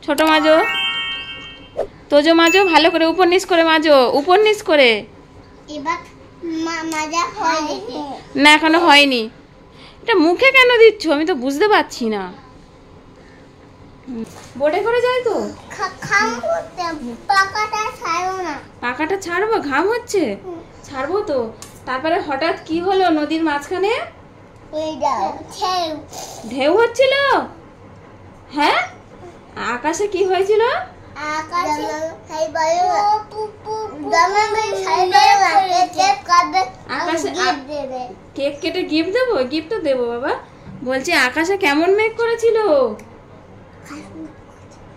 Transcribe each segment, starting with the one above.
ছোট মাজো, তোজো মাজো, ভালো করে উপর নিচ করে মাজো, উপর নিচ করে। না এখনো হয়নি। এটা মুখে কেন দিচ্ছ আমি তো বুঝতে পারছি না। বোটে করে যায় তো, পাকাটা ছাড়বো, ঘাম হচ্ছে, ছাড়বো তো। তারপরে হঠাৎ কি হলো নদীর মাঝখানে? ঢেউ হচ্ছিল। হ্যাঁ, আকাশে কি হয়েছিল? কেক কেটে গিফট দেবো? গিফট তো দেবো বাবা। বলছি আকাশে কেমন মেঘ করেছিল?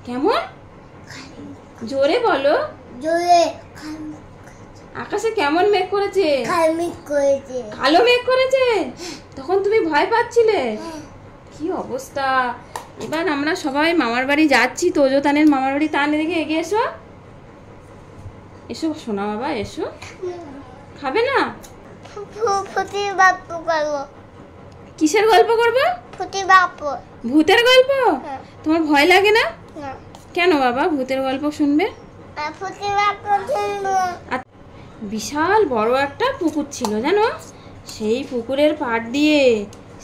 কেমন? জোরে বলো। আকাশে কেমন মেঘ করেছে? কালো মেঘ করেছে। তখন তুমি ভয় পাচ্ছিলে? কি অবস্থা। এবার আমরা সবাই মামার বাড়ি যাচ্ছি, তোজো তানের মামার বাড়ি। তান এদিকে এগিয়ে এসো, এসো শোনা বাবা, এসো। খাবে না? কিসের গল্প করবো? ভূতের গল্প? তোমার ভয় লাগে না? কেন বাবা ভূতের গল্প শুনবে? বিশাল বড় একটা পুকুর ছিল জানো, সেই পুকুরের পাড় দিয়ে,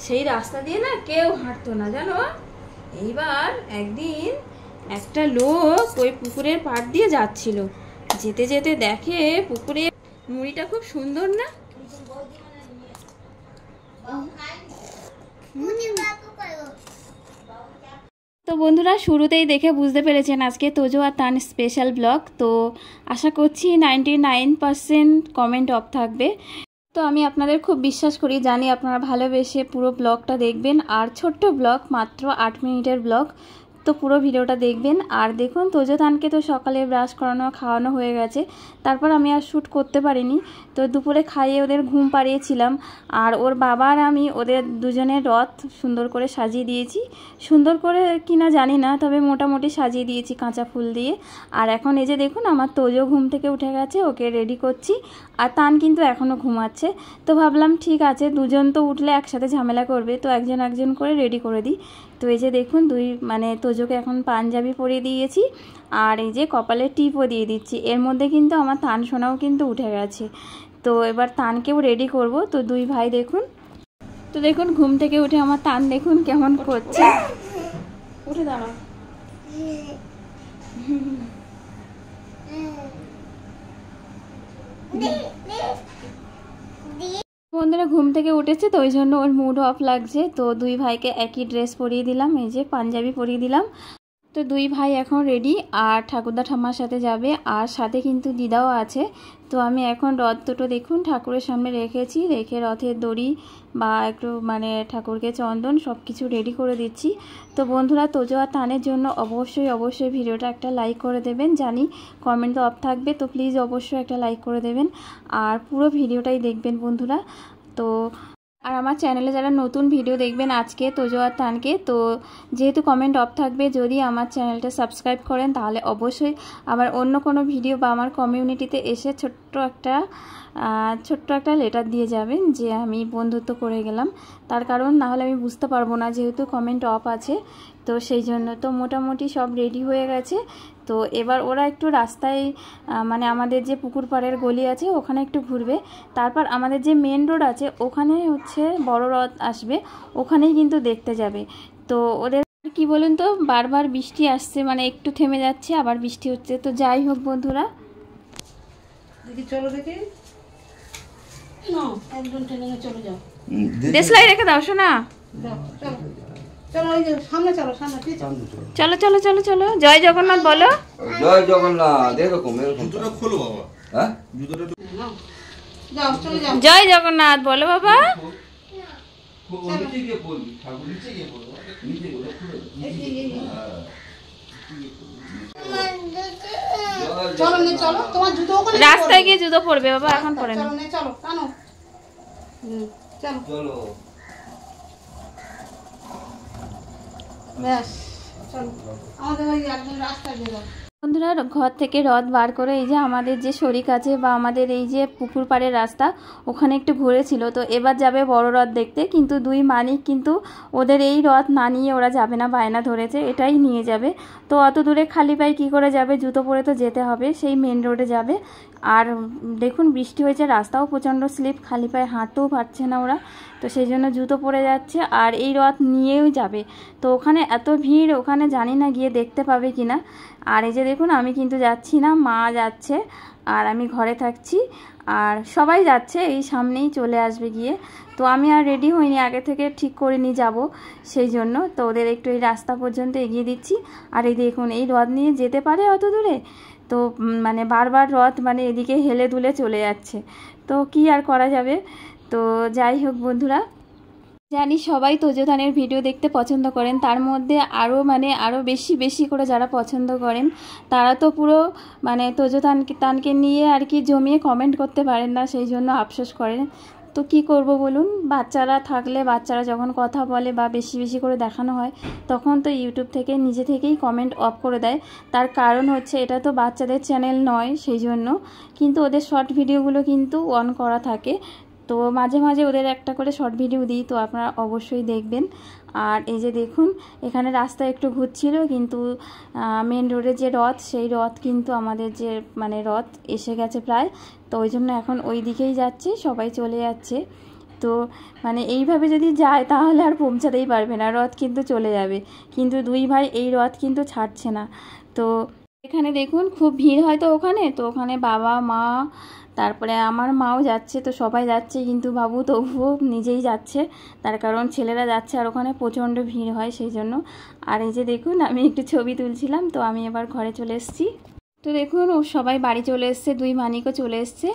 সেই রাস্তা দিয়ে না কেউ হাঁটতো না জানো। এইবার একদিন একটা লোক ওই পুকুরের পাড় দিয়ে যাচ্ছিল, যেতে যেতে দেখে পুকুরে মুড়িটা খুব সুন্দর না। তো বন্ধুরা শুরুতেই দেখে বুঝতে পেরেছেন আজকে তোজো আর তান স্পেশাল ব্লগ। তো আশা করছি 99% কমেন্ট অফ থাকবে। তো আমি আপনাদের খুব বিশ্বাস করি, জানি আপনারা ভালোবেসে পুরো ব্লগটা দেখবেন। আর ছোট্ট ব্লগ, মাত্র 8 মিনিটের ব্লগ, তো পুরো ভিডিওটা দেখবেন। আর দেখুন তোজো তানকে তো সকালে ব্রাশ করানো খাওয়ানো হয়ে গেছে, তারপর আমি আর শ্যুট করতে পারিনি। তো দুপুরে খাইয়ে ওদের ঘুম পাড়িয়েছিলাম। আর ওর বাবা আর আমি ওদের দুজনের রথ সুন্দর করে সাজিয়ে দিয়েছি। সুন্দর করে কিনা জানি না, তবে মোটামুটি সাজিয়ে দিয়েছি কাঁচা ফুল দিয়ে। আর এখন এই যে দেখুন আমার তোজো ঘুম থেকে উঠে গেছে, ওকে রেডি করছি। আর তান কিন্তু এখনও ঘুমাচ্ছে। তো ভাবলাম ঠিক আছে, দুজন তো উঠলে একসাথে ঝামেলা করবে, তো একজন একজন করে রেডি করে দিই। তো এই যে দেখুন তোজোকে এখন পাঞ্জাবি পরিয়ে দিয়েছি, আর এই যে কপালে টিপও দিয়ে দিচ্ছি। এর মধ্যে কিন্তু আমার তান সোনাও কিন্তু উঠে গেছে। তো এবার তানকেও রেডি করব। তো দুই ভাই দেখুন, তো দেখুন ঘুম থেকে উঠে আমার তান দেখুন কেমন করছে। উঠে দাঁড়াও। বন্ধুরা ঘুম থেকে উঠেছে, তো ওই জন্য ওর মুড অফ লাগছে। তো দুই ভাইকে একই ড্রেস পরিয়ে দিলাম, এই যে পাঞ্জাবি পরিয়ে দিলাম। তো দুই ভাই এখন রেডি, আর ঠাকুরদা ঠাম্মার সাথে যাবে, আর সাথে কিন্তু দিদাও আছে। তো আমি এখন রথ দুটো দেখুন ঠাকুরের সামনে রেখেছি, রেখে রথের দড়ি বা একটু ঠাকুরকে চন্দন সব কিছু রেডি করে দিচ্ছি। তো বন্ধুরা তোজো আর তানের জন্য অবশ্যই ভিডিওটা একটা লাইক করে দেবেন। জানি কমেন্ট তো অফ থাকবে, তো প্লিজ অবশ্যই একটা লাইক করে দেবেন, আর পুরো ভিডিওটাই দেখবেন বন্ধুরা। তো আর আমার চ্যানেলে যারা নতুন ভিডিও দেখবেন আজকে তোজো আর তানকে, তো যেহেতু কমেন্ট অফ থাকবে, যদি আমার চ্যানেলটা সাবস্ক্রাইব করেন তাহলে অবশ্যই আমার অন্য কোনো ভিডিও বা আমার কমিউনিটিতে এসে ছোট্ট একটা লেটার দিয়ে যাবেন যে আমি বন্ধুত্ব করে গেলাম। তার কারণ না হলে আমি বুঝতে পারবো না, যেহেতু কমেন্ট অফ আছে। তো সেই জন্য তো মোটামুটি সব রেডি হয়ে গেছে। তো এবার ওরা একটু রাস্তায় আমাদের যে পুকুর পাড়ের গলি আছে ওখানে একটু ঘুরবে, তারপর আমাদের যে মেন রোড আছে ওখানে হচ্ছে বড় রথ আসবে, ওখানেই কিন্তু দেখতে যাবে। তো ওদের কি বলুন তো, বারবার বৃষ্টি আসছে, একটু থেমে যাচ্ছে আবার বৃষ্টি হচ্ছে। তো যাই হোক বন্ধুরা, দেখি চলো দেখি না, একদম ট্রেনে চলে যাও, দেশলাই রেখে দাও শোনা। চলো চলো, ওই যে সামনে চলো, সামনে চলো চলো চলো চলো। জয় জগন্নাথ বলো। জয় জগন্নাথ। এরকম জুতোটা খোলো বাবা। হ্যাঁ জুতোটা যাও, চলে যাও। জয় জগন্নাথ বলো বাবা। নিচে গিয়ে বলবি, ঠাকুর নিচে গিয়ে বলবো, নিচে বলে খুলে চলো নে, চলো তোমার জুতো ওখানে রাস্তায় গিয়ে জুতো পরবে বাবা, এখন পরে না। চলো নে, চলো টানো, চলো চলো ব্যাস চলো, আমাদের ওই একদম রাস্তায় দিয়ে দাও। বন্ধুরা ঘর থেকে রথ বার করে এই যে আমাদের যে শরিক আছে বা আমাদের এই যে পুকুর পাড়ের রাস্তা ওখানে একটু ঘুরেছিল। তো এবার যাবে বড় রথ দেখতে, কিন্তু দুই মানিক কিন্তু ওদের এই রথ না নিয়ে ওরা যাবে না, বায়না ধরেছে এটাই নিয়ে যাবে। তো অত দূরে খালি পায়ে কী করে যাবে, জুতো পরে তো যেতে হবে, সেই মেন রোডে যাবে। আর দেখুন বৃষ্টি হয়েছে, রাস্তাও প্রচণ্ড স্লিপ, খালি পায়ে হাঁটতেও পারছে না ওরা, তো সেই জন্য জুতো পরে যাচ্ছে আর এই রথ নিয়েও যাবে। তো ওখানে এত ভিড়, ওখানে জানি না গিয়ে দেখতে পাবে কি না। আর এই যে দেখুন আমি কিন্তু যাচ্ছি না, মা যাচ্ছে আর আমি ঘরে থাকছি, আর সবাই যাচ্ছে, এই সামনেই চলে আসবে গিয়ে। তো আমি আর রেডি হইনি, আগে থেকে ঠিক করে নিয়ে যাব, সেই জন্য তো ওদের একটু এই রাস্তা পর্যন্ত এগিয়ে দিচ্ছি। আর এই দেখুন এই রথ নিয়ে যেতে পারে অত দূরে, তো মানে বারবার রথ মানে এদিকে হেলে দুলে চলে যাচ্ছে, তো কি আর করা যাবে। তো যাই হোক বন্ধুরা, জানি সবাই তোজোতানের ভিডিও দেখতে পছন্দ করেন, তার মধ্যে আরও বেশি করে যারা পছন্দ করেন তারা তো পুরো মানে তোজোতানকে নিয়ে আর কি জমিয়ে কমেন্ট করতে পারেন না, সেই জন্য আফসোস করেন। তো কি করব বলুন, বাচ্চারা থাকলে, বাচ্চারা যখন কথা বলে বা বেশি করে দেখানো হয় তখন তো ইউটিউব থেকে নিজে থেকেই কমেন্ট অফ করে দেয়। তার কারণ হচ্ছে এটা তো বাচ্চাদের চ্যানেল নয়, সেই জন্য। কিন্তু ওদের শর্ট ভিডিওগুলো কিন্তু অন করা থাকে, তো মাঝে মাঝে ওদের একটা করে শর্ট ভিডিও দিই, তো আপনারা অবশ্যই দেখবেন। আর এই যে দেখুন এখানে রাস্তা একটু ঘুরছিল, কিন্তু মেন রোডে যে রথ, সেই রথ কিন্তু আমাদের যে মানে রথ এসে গেছে প্রায়, তো ওই জন্য এখন ওই দিকেই যাচ্ছে, সবাই চলে যাচ্ছে। তো মানে এইভাবে যদি যায় তাহলে আর পৌঁছাতেই পারবে না, রথ কিন্তু চলে যাবে, কিন্তু দুই ভাই এই রথ কিন্তু ছাড়ছে না। তো এখানে দেখুন খুব ভিড় হয়, তো ওখানে বাবা মা তারপরে আমার মাও যাচ্ছে, তো সবাই যাচ্ছে, কিন্তু বাবু তবুও নিজেই যাচ্ছে, তার কারণ ছেলেরা যাচ্ছে আর ওখানে প্রচণ্ড ভিড় হয়, সেই জন্য। আর এই যে দেখুন আমি একটু ছবি তুলছিলাম, তো আমি এবার ঘরে চলে এসেছি। তো দেখুন ও সবাই বাড়ি চলে এসছে, দুই মানিকও চলে এসছে।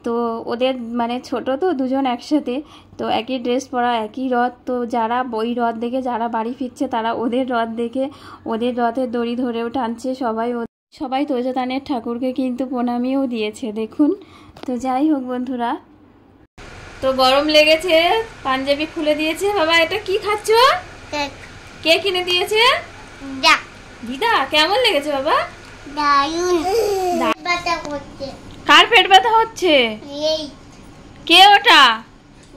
তো ওদের মানে ছোট তো দুজন একসাথে, তো একই ড্রেস পরা, একই রথ, তো যারা ওই রথ দেখে যারা বাড়ি ফিরছে তারা ওদের রথ দেখে ওদের রথের দড়ি ধরেও টানছে সবাই তোজোতানের ঠাকুরকে কিন্তু প্রণামীও দিয়েছে দেখুন। তো যাই হোক বন্ধুরা, তো গরম লেগেছে, পাঞ্জাবি খুলে দিয়েছে। বাবা এটা কি খাচ্ছ? কে কিনে দিয়েছে? দিদা। কেমন লেগেছে বাবা? কার পেট ব্যথা হচ্ছে? কে ওটা?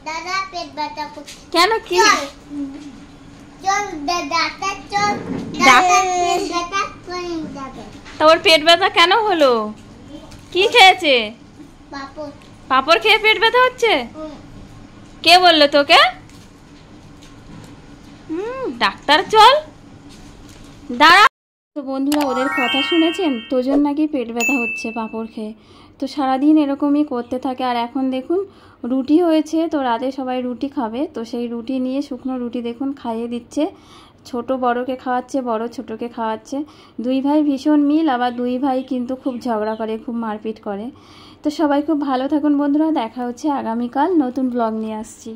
দাদা পেট ব্যথা করছে। কেন কি? চল দাদা চল, দাদা পেট ব্যথা করে যাবে। তোর পেট ব্যথা কেন হলো? কি খেয়েছে? পাপড়। পাপড় খেয়ে পেট ব্যথা হচ্ছে? কে বললো তোকে? ডাক্তার চল, দাঁড়া। তো বন্ধুরা ওদের কথা শুনেছেন, তোজন নাকি পেট ব্যথা হচ্ছে পাপড় খেয়ে, তো সারাদিন এরকমই করতে থাকে। আর এখন দেখুন রুটি হয়েছে, তো রাতে সবাই রুটি খাবে, তো সেই রুটি নিয়ে শুকনো রুটি দেখুন খাইয়ে দিচ্ছে, ছোট বড়কে খাওয়াচ্ছে, বড় ছোটকে খাওয়াচ্ছে। দুই ভাই ভীষণ মিল, আবার দুই ভাই কিন্তু খুব ঝগড়া করে, খুব মারপিট করে। তো সবাই খুব ভালো থাকুন বন্ধুরা, দেখা হচ্ছে আগামীকাল নতুন ব্লগ নিয়ে আসছি।